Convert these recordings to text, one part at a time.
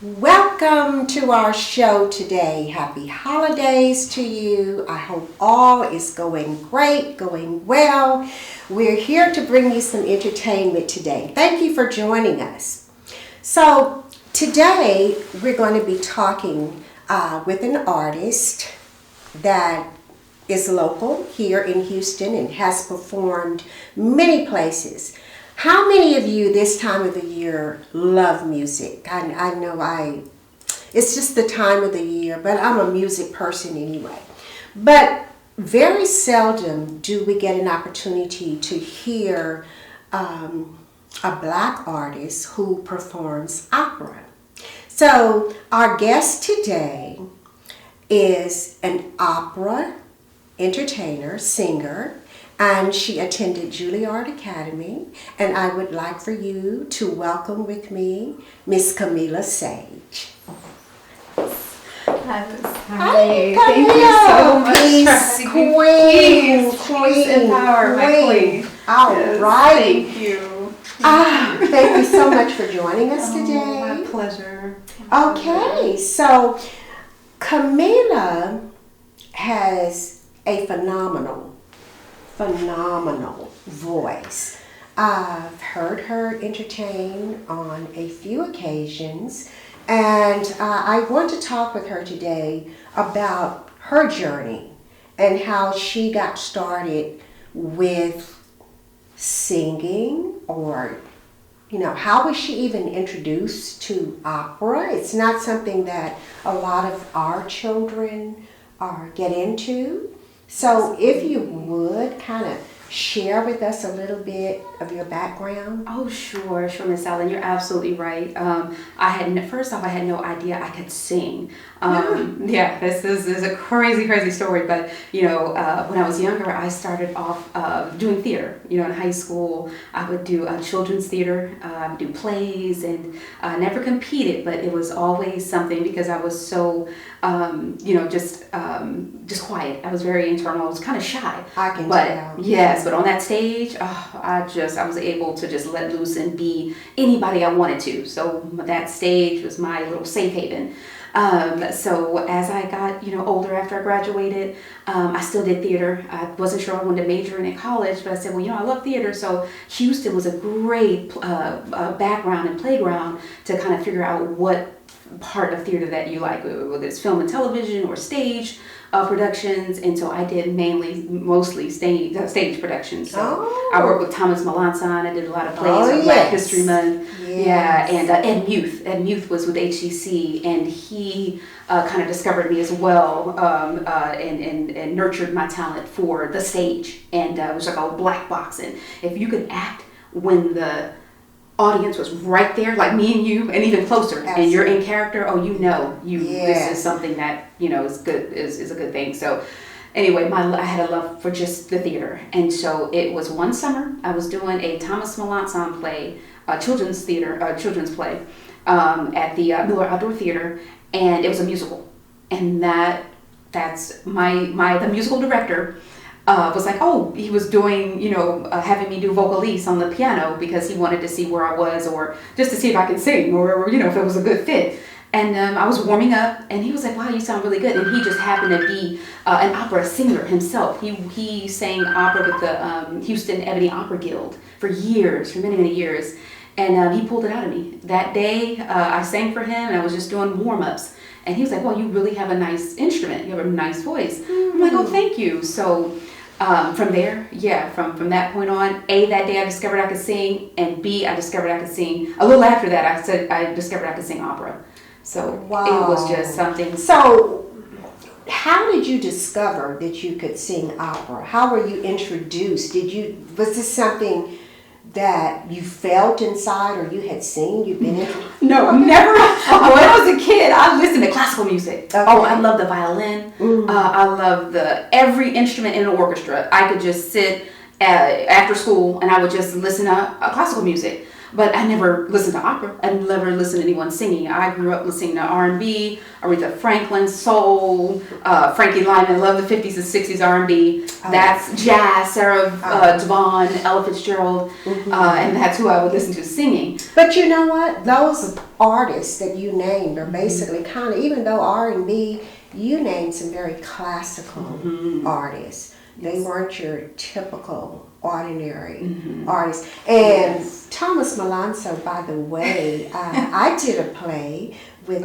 Welcome to our show today. Happy holidays to you. I hope all is going great, going well. We're here to bring you some entertainment today. Thank you for joining us. So today we're going to be talking with an artist that is local here in Houston and has performed many places. How many of you this time of the year love music? I know it's just the time of the year, but I'm a music person anyway. But very seldom do we get an opportunity to hear a black artist who performs opera. So our guest today is an opera entertainer, singer, and she attended Juilliard Academy, and I would like for you to welcome with me Miss Kamilah Sage. Hi, Thank you so much. Queen, empower my queen. All yes, right. Thank you. Thank you so much for joining us today. My pleasure. Okay, so Kamilah has a phenomenal voice. I've heard her entertain on a few occasions, and I want to talk with her today about her journey and how she got started with singing, or how was she even introduced to opera? It's not something that a lot of our children get into. So if you would kind of share with us a little bit of your background. Oh, sure, Miss Allen. You're absolutely right. First off, I had no idea I could sing. Yeah, this is a crazy story. But when I was younger, I started off doing theater. In high school, I would do children's theater, do plays, and never competed. But it was always something because I was so, just quiet. I was very internal. I was kind of shy. I can tell. Yes, but on that stage, I was able to just let loose and be anybody I wanted to. So that stage was my little safe haven. So as I got, older after I graduated, I still did theater. I wasn't sure I wanted to major in college, but I said, I love theater. So Houston was a great background and playground to kind of figure out what part of theater that you like, whether it's film and television or stage productions. And so I did mostly stage productions. So I worked with Thomas Melanson. I did a lot of plays on Black History Month. Yes. Yeah, and Ed Muth was with HCC, and he kind of discovered me as well, and nurtured my talent for the stage. And it was like a black box. And if you could act when the audience was right there, like me and you, and even closer, Absolutely. And you're in character, Yes. This is something that is good, is a good thing. So anyway, I had a love for just the theater, and so it was one summer I was doing a Thomas Melanson play, children's play, at the Miller Outdoor Theater, and it was a musical, and that's the musical director was like, he was doing, having me do vocalise on the piano because he wanted to see where I was, or just to see if I could sing, or if it was a good fit. And I was warming up, and he was like, wow, you sound really good. And he just happened to be an opera singer himself. He sang opera with the Houston Ebony Opera Guild for many years. And he pulled it out of me. That day, I sang for him, and I was just doing warm-ups. And he was like, well, you really have a nice instrument. You have a nice voice. I'm like, oh, thank you. So from there, from that point on, A, that day I discovered I could sing, and B, I discovered I could sing. A little after that, I discovered I could sing opera. So It was just something. So how did you discover that you could sing opera? How were you introduced? Was this something that you felt inside, or you had seen? You've been in? No, never. When I was a kid, I listened to classical music. Okay. I love the violin. I love every instrument in an orchestra. I could just sit after school and I would just listen to classical music. but I never listened to opera. I never listened to anyone singing. I grew up listening to R&B, Aretha Franklin, soul, Frankie Lyman. Love the 50s and 60s R&B. That's jazz, Sarah Vaughan, Ella Fitzgerald, and that's who I would listen to singing. But you know what? Those artists that you named are basically kind of, even though R&B, you named some very classical artists. They weren't your typical, ordinary artists. And Thomas Malonzo, by the way, I did a play with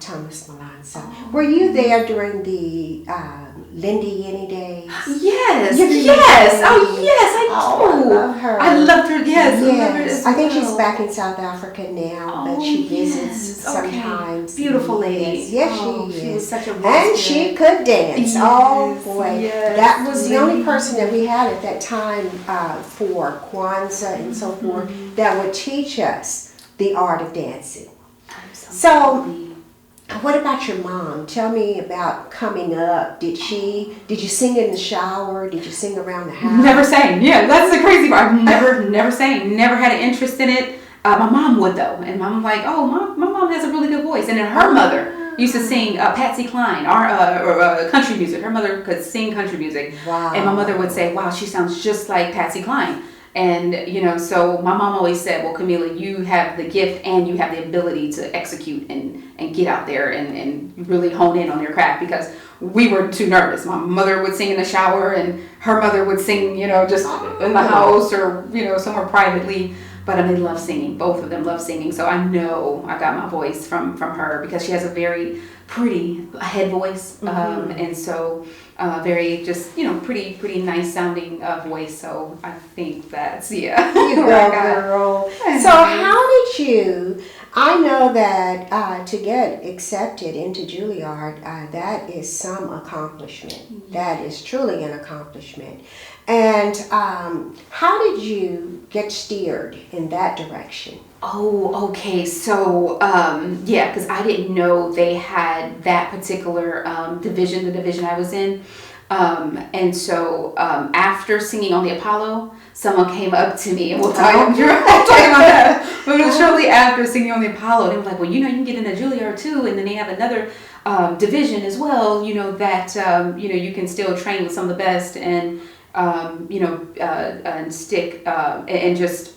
Thomas Malonzo. Were you there during the Lindy Yenny days? Yes, yes. Oh, yes, I do. I love her. I loved her, yes. Yes. I I think she's back in South Africa now, but she visits sometimes. Beautiful lady. Yes, she is. She was such a And she could dance. Oh, boy. Yes, That was the only person that we had at that time for Kwanzaa and so forth that would teach us the art of dancing. So, what about your mom? Tell me about coming up. Did you sing in the shower? Did you sing around the house? Never sang. Yeah, that's the crazy part. Never sang. Never had an interest in it. My mom would though, and I'm like, oh, my mom has a really good voice. And then her mother used to sing Patsy Cline, or country music. Her mother could sing country music. Wow. And my mother would say, wow, she sounds just like Patsy Cline. And, so my mom always said, well, Kamilah, you have the gift and you have the ability to execute and get out there and really hone in on your craft, because we were too nervous. My mother would sing in the shower and her mother would sing, just in the house or, somewhere privately. But they love singing. Both of them love singing. So I know I got my voice from her, because she has a very pretty head voice. And so very just, pretty nice sounding voice. So I think that's, You go, girl. So how did you, I know that to get accepted into Juilliard, that is some accomplishment. That is truly an accomplishment. And how did you get steered in that direction? Oh, okay. So, because I didn't know they had that particular division, the division I was in. And so after singing on the Apollo, someone came up to me, and we'll talk about that. But it was shortly after singing on the Apollo, they were like, well, you can get into Juilliard too. And then they have another division as well, that, you can still train with some of the best and, and stick and just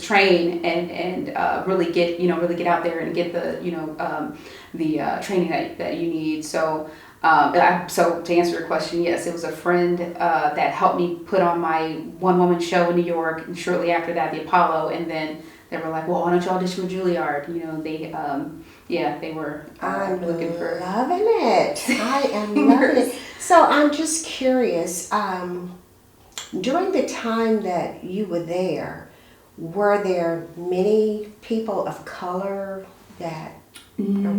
train and really get out there and get the training that you need. So so to answer your question, yes, it was a friend that helped me put on my one-woman show in New York, and shortly after that the Apollo, and then they were like, well, why don't you audition for Juilliard? They were looking for. Loving it. I am loving it. So I'm just curious, during the time that you were there, were there many people of color that... Audrey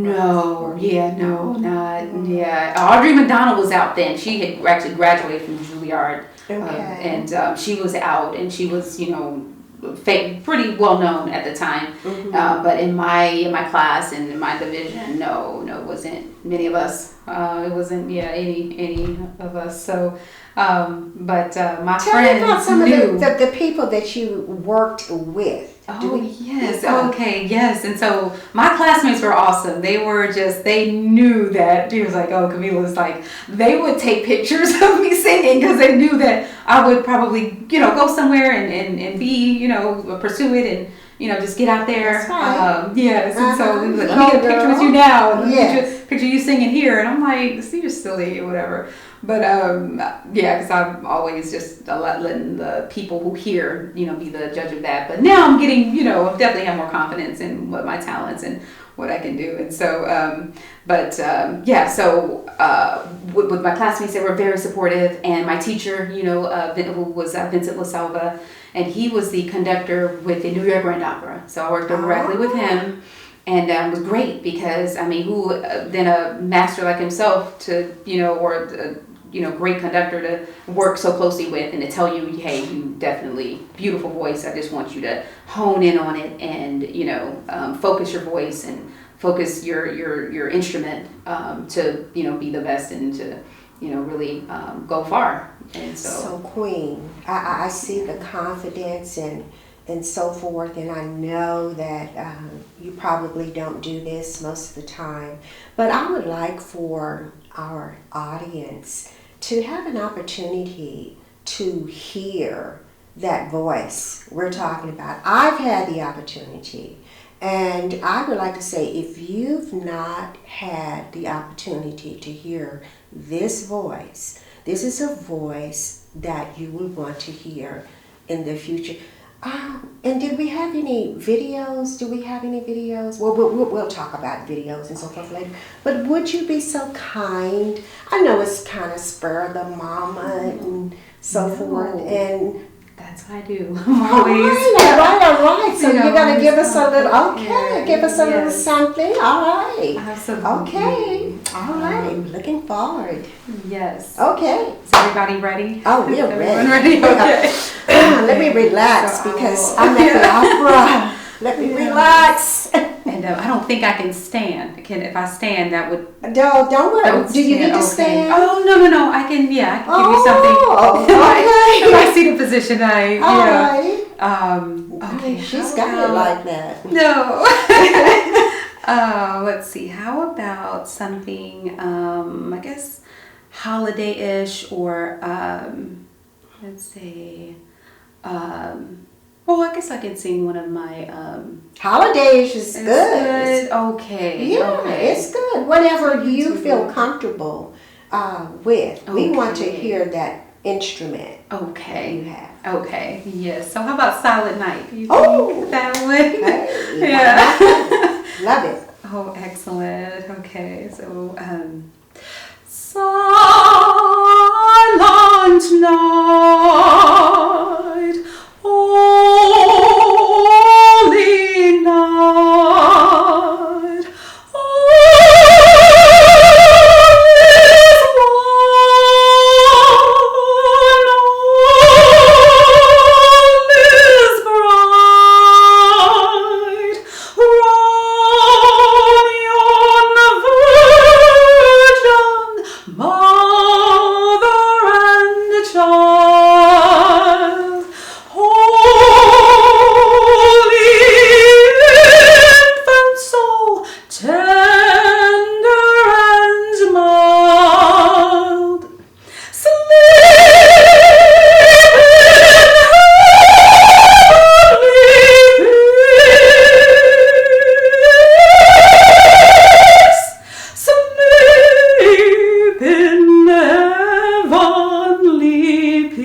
McDonald was out then. She had actually graduated from Juilliard, and she was out, and she was, pretty well known at the time. But in my class and in my division, no, it wasn't many of us. It wasn't any of us. So, my Tell me friends about some knew. of the people that you worked with. Yes. Okay. Yes. And so my classmates were awesome. They knew that he was like, oh, Kamilah's like, they would take pictures of me singing because they knew that I would probably, go somewhere and be, pursue it and, just get out there. That's right. Yes. And so it was like, let me get a picture with you now. And picture you singing here. And I'm like, see, you're silly or whatever. But because I'm always just letting the people who hear, be the judge of that. But now I'm getting, definitely have more confidence in what my talents and what I can do. And so, with my classmates, they were very supportive. And my teacher, who was Vincent LaSalva, and he was the conductor with the New York Grand Opera. So I worked directly with him. And it was great because, who then a master like himself to, great conductor to work so closely with and to tell you, hey, you definitely, beautiful voice. I just want you to hone in on it and, focus your voice and focus your instrument to, be the best and to, really go far. And so Queen, I see the confidence and so forth. And I know that you probably don't do this most of the time, but I would like for our audience to have an opportunity to hear that voice we're talking about. I've had the opportunity, and I would like to say, if you've not had the opportunity to hear this voice, this is a voice that you will want to hear in the future. And did we have any videos? Do we have any videos? Well, we'll talk about videos and so forth later. But would you be so kind? I know it's kind of spur of the moment and so forth. And that's what I do. I'm always. All right. So you're going to give us a little, give us a little something. All right. Absolutely. Okay. All right. Looking forward. Yes. Okay. Is everybody ready? Oh, we're Everyone ready. Okay. Let me relax because I'm at the opera. Let me relax. And I don't think I can stand. If I stand, that would. Don't worry. Do you need to stand? Oh, no. I can give you something. Okay. If I see the position, All right. Okay. She's got it like that. No. Let's see. How about something, I guess, holiday-ish or, let's say, well, I guess I could sing one of my, Holiday-ish is good. Okay. Yeah, okay. it's good. Whatever you feel comfortable with. We want to Okay. hear that instrument Okay. you have. Okay. Yes. So how about Silent Night? You Oh. think that one? Hey, Yeah. love it. Oh, excellent. Okay. So, Silent Night, Holy Night, all is one, all is bright. Run yon virgin, mother and child, holy infant soul, tender and mild, sleep in heavenly peace.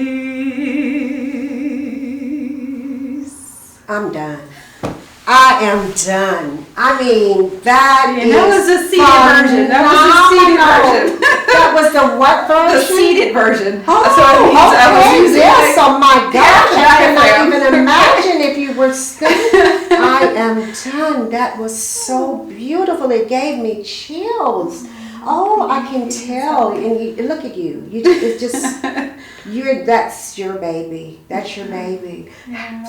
I'm done. I am done. I mean, that is that was the seated version. That was the seated phenomenal. version. That was the what version? The seated version. Oh, That's what I was okay, using. yes. Oh my gosh, I cannot diaphragm. even imagine if you were singing. I am done. That was so beautiful. It gave me chills. Oh, I can tell. And you, look at you. It's just, that's your baby. That's your baby.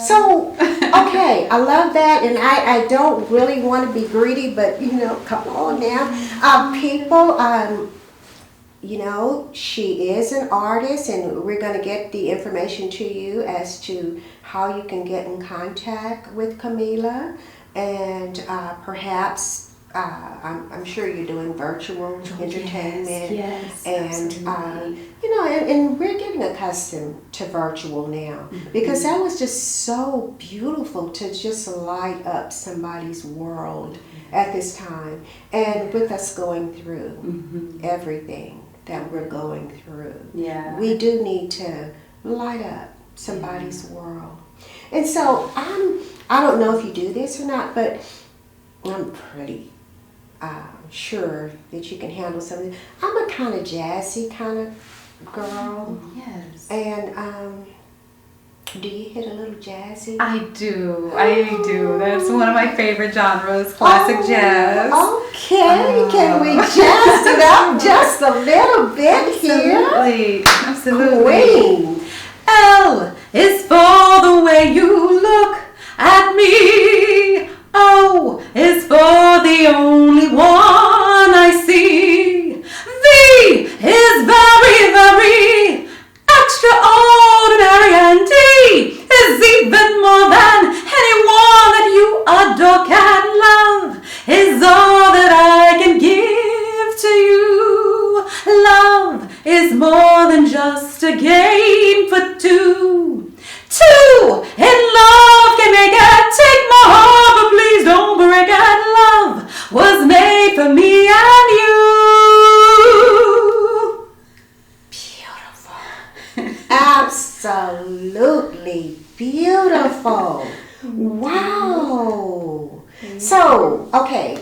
So, okay, I love that. And I don't really want to be greedy, but, come on now. People, she is an artist, and we're going to get the information to you as to how you can get in contact with Kamilah, and perhaps I'm sure you're doing virtual entertainment. Yes, and absolutely. and we're getting accustomed to virtual now, because that was just so beautiful to just light up somebody's world at this time, and with us going through everything that we're going through. Yeah. We do need to light up somebody's world. And so I don't know if you do this or not, but I'm pretty sure that you can handle something. I'm a kind of jazzy kind of girl. Yes. And do you hit a little jazzy? I do. That's one of my favorite genres, classic jazz. Okay, can we jazz it up just a little bit here? Absolutely. Queen. L is for the way you look at me. O is for the only one I see. V is very, very extraordinary, and D is even more than is more than just a game for two. Two in love can make it. Take my heart, but please don't break it. Love was made for me and you. Beautiful. Absolutely beautiful. Wow. So, okay,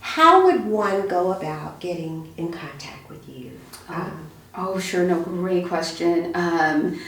how would one go about getting in contact with you? Oh, sure. No, great question. I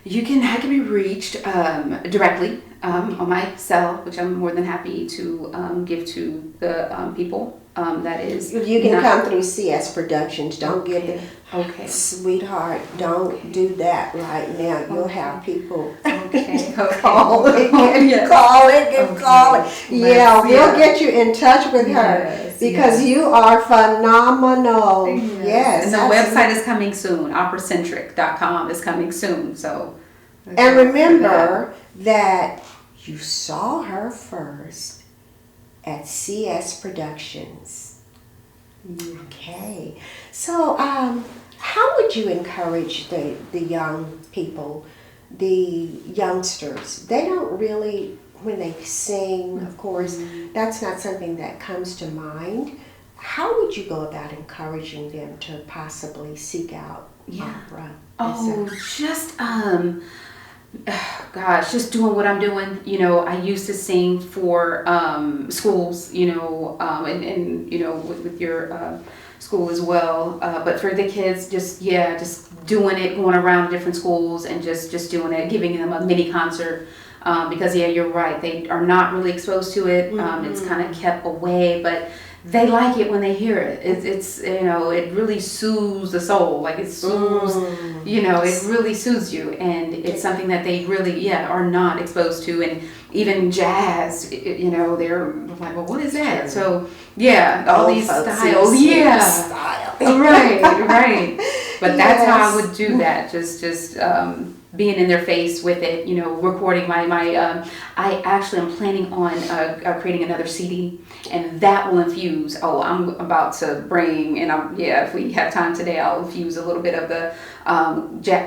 can be reached directly on my cell, which I'm more than happy to give to the people. That is, You can come through CS Productions. Don't give it. Okay. Sweetheart, don't do that right now. You'll have people Okay. calling and Yes. calling and calling. Yeah, we'll get you in touch with her Yes, because you are phenomenal. Yes. And the website is coming soon. Operacentric.com is coming soon. So. And remember that you saw her first at CS Productions. Okay. So, how would you encourage the young people, the youngsters? They don't really, when they sing, of course, that's not something that comes to mind. How would you go about encouraging them to possibly seek out opera? Just doing what I'm doing. You know, I used to sing for schools, and with your school as well. But for the kids, just doing it, going around different schools and just doing it, giving them a mini concert. Because you're right, they are not really exposed to it. It's kind of kept away, but they like it when they hear it. It's it really soothes the soul. Like it soothes, it really soothes you, and it's something that they really are not exposed to. And even jazz, they're like, well, what is that? So all these styles, right. But that's how I would do that. Just being in their face with it, recording my I actually am planning on creating another CD, and that will infuse. I'm about to bring, and if we have time today, I'll infuse a little bit of the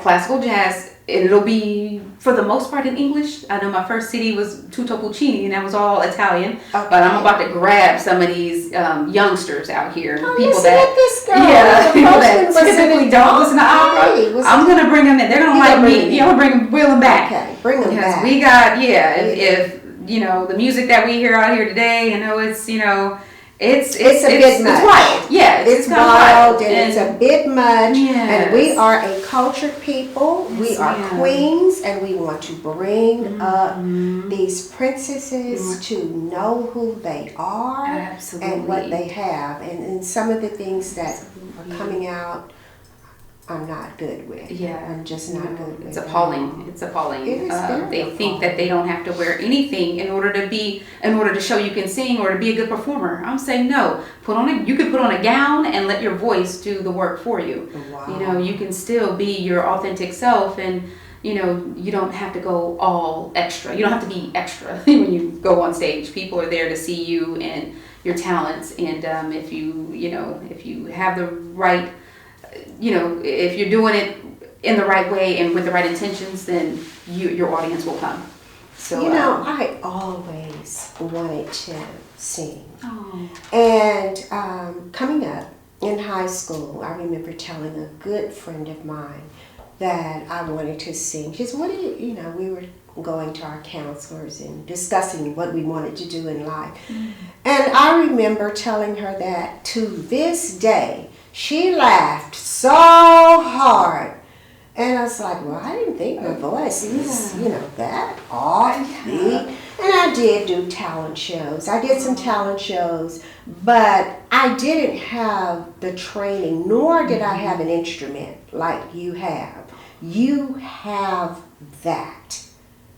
classical jazz. It'll be, for the most part, in English. I know my first CD was Tutto Pulcini, and that was all Italian. Okay. But I'm about to grab some of these youngsters out here, people that typically don't listen to opera. I'm gonna bring them in. They're gonna like me. We'll bring them back. Okay, bring them back. We got if the music that we hear out here today, it's a bit much. It's wild. Yeah, it's wild and it's a bit much. Yes. And we are a cultured people. Yes, we are queens, and we want to bring up these princesses to know who they are and what they have. And some of the things that are coming out, I'm not good with. Yeah. I'm just not good with. It's appalling. It's appalling. It is they think that they don't have to wear anything in order to show you can sing or to be a good performer. I'm saying no. You could put on a gown and let your voice do the work for you. Wow. You can still be your authentic self, and you don't have to go all extra. You don't have to be extra when you go on stage. People are there to see you and your talents, and if you have the right, if you're doing it in the right way and with the right intentions, then your audience will come. So I always wanted to sing. Oh. And coming up in high school, I remember telling a good friend of mine that I wanted to sing. She said, we were going to our counselors and discussing what we wanted to do in life. Mm-hmm. And I remember telling her that to this day, she laughed so hard. And I was like, well, I didn't think my voice is, that offbeat. And I did do talent shows. I did some talent shows, but I didn't have the training, nor did I have an instrument like you have. You have that.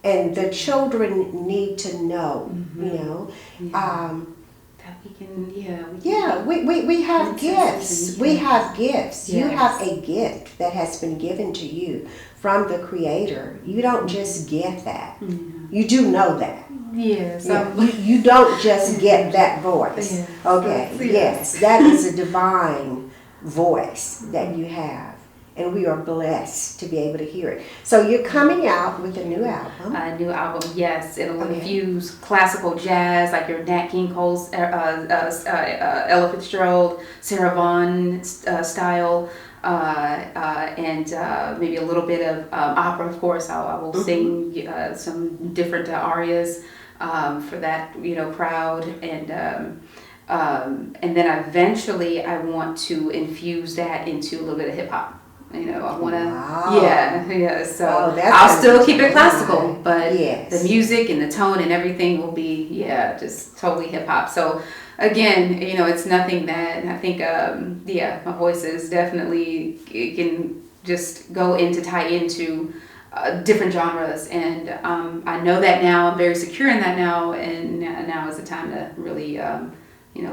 And the children need to know, we have gifts. We have gifts. Yes. You have a gift that has been given to you from the Creator. You don't just get that. Mm-hmm. You do know that. Yes. Yeah. You don't just get that voice. Yes. Okay. Yes. That is a divine voice that you have. and we are blessed to be able to hear it. So you're coming out with a new album. A new album, yes. It'll Okay. infuse classical jazz, like your Nat King Cole's, Ella Fitzgerald, Sarah Vaughan style, and maybe a little bit of opera, of course. I will sing some different arias for that, crowd, and then eventually I want to infuse that into a little bit of hip hop. I want to, Wow. yeah. So that's I'll gonna still be keep it classical, fun. but Yes. the music and the tone and everything will be, just totally hip hop. So again, it's nothing that I think, my voice is definitely, it can just tie into different genres, and I know that now. I'm very secure in that now, and now is the time to really,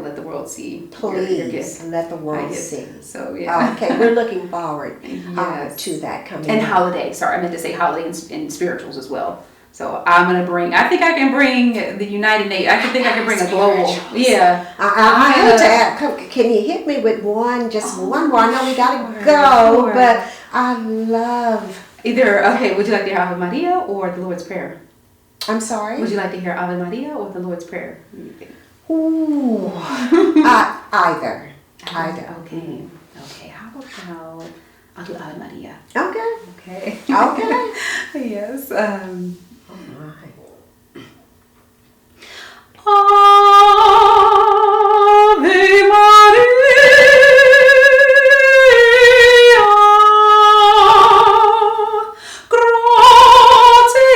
let the world see your Please gift. let the world see. So yeah. Okay, we're looking forward Yes. to that coming And up. holiday. Sorry, I meant to say holiday and spirituals as well. So I'm gonna bring. I think I can bring the United Nations. I think I can bring a global. Yeah. I hate to ask, can you hit me with one, just one more? I know we gotta go, sure. but I love. Either would you like to hear Ave Maria or the Lord's Prayer? I'm sorry. Would you like to hear Ave Maria or the Lord's Prayer? What do you think? Ooh, either. Okay. Okay. How about I'll do Ave Maria. Okay. Okay. Okay. Yes. All right. Ave Maria, gratia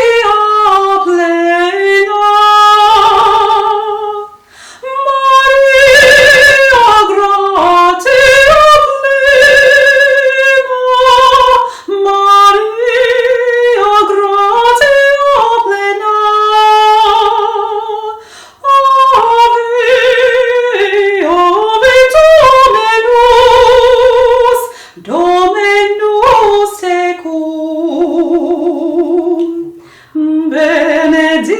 plena, Maria, gratia plena, Maria, gratia plena. Dominus tecum, benedicta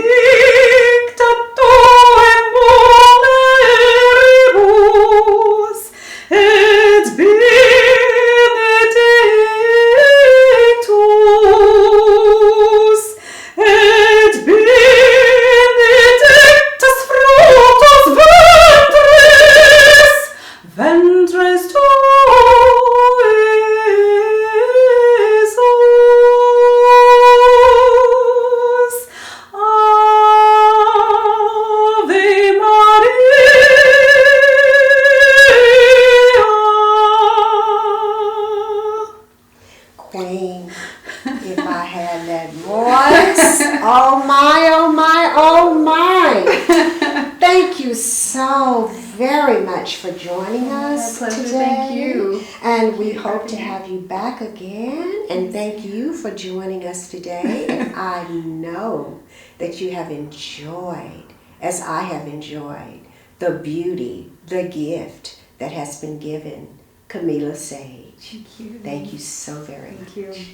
tu in mulieribus, et benedictus, fructus ventris tui, Jesus. Ave Maria. Queen, if I had that voice, oh my, oh my, oh my. Thank you so very much for joining us My pleasure. today. Thank you. And we hope to have you back again. And thank you for joining us today. And I know that you have enjoyed, as I have enjoyed, the beauty, the gift that has been given, Kamilah Sage. Thank you. Thank you so very much. Thank you.